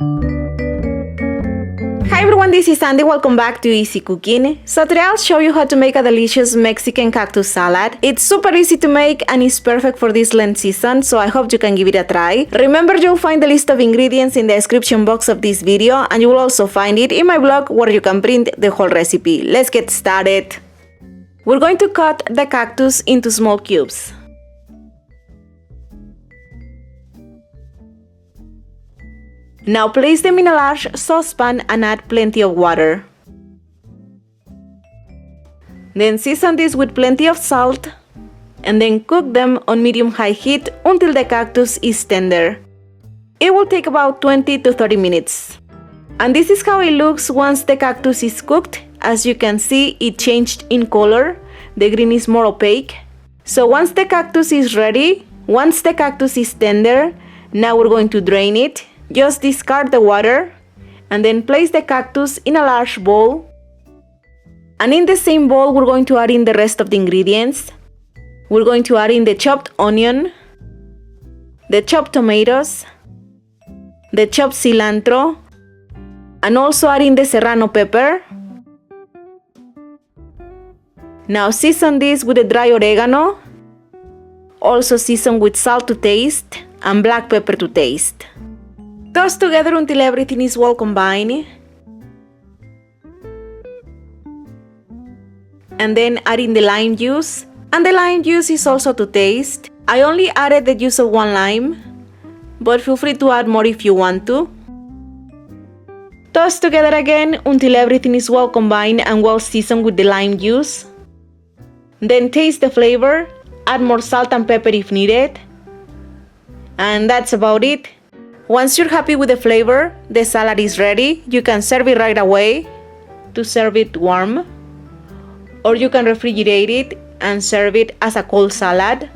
Hi everyone, this is Sandy. Welcome back to Easy Cooking. So today I'll show you how to make a delicious Mexican cactus salad. It's super easy to make and it's perfect for this Lent season, so I hope you can give it a try. Remember, you'll find the list of ingredients in the description box of this video, and you will also find it in my blog where you can print the whole recipe. Let's get started. We're going to cut the cactus into small cubes. Now place them in a large saucepan and add plenty of water. Then season this with plenty of salt and then cook them on medium-high heat until the cactus is tender. It will take about 20 to 30 minutes. And this is how it looks once the cactus is cooked. As you can see, it changed in color. The green is more opaque. So once the cactus is ready, once the cactus is tender, now we're going to drain it. Just discard the water and then place the cactus in a large bowl. And in the same bowl, we're going to add in the rest of the ingredients. We're going to add in the chopped onion, the chopped tomatoes, the chopped cilantro, and also add in the serrano pepper. Now season this with the dry oregano. Also season with salt to taste and black pepper to taste. Toss together until everything is well combined. And then add in the lime juice. And the lime juice is also to taste. I only added the juice of 1 lime, but feel free to add more if you want to. Toss together again until everything is well combined and well seasoned with the lime juice. Then taste the flavor. Add more salt and pepper if needed. And that's about it. Once you're happy with the flavor, the salad is ready. You can serve it right away to serve it warm, or you can refrigerate it and serve it as a cold salad.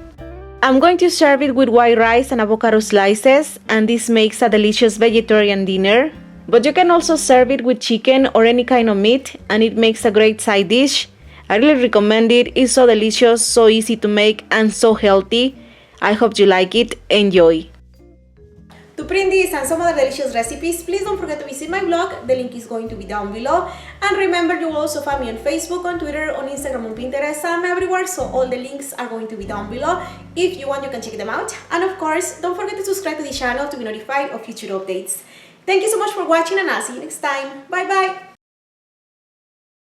I'm going to serve it with white rice and avocado slices, and this makes a delicious vegetarian dinner. But you can also serve it with chicken or any kind of meat, and it makes a great side dish. I really recommend it. It's so delicious, so easy to make, and so healthy. I hope you like it. Enjoy! To print this and some other delicious recipes, please don't forget to visit my blog. The link is going to be down below. And remember, you will also find me on Facebook, on Twitter, on Instagram, on Pinterest, and everywhere. So all the links are going to be down below. If you want, you can check them out. And of course, don't forget to subscribe to the channel to be notified of future updates. Thank you so much for watching, and I'll see you next time. Bye bye!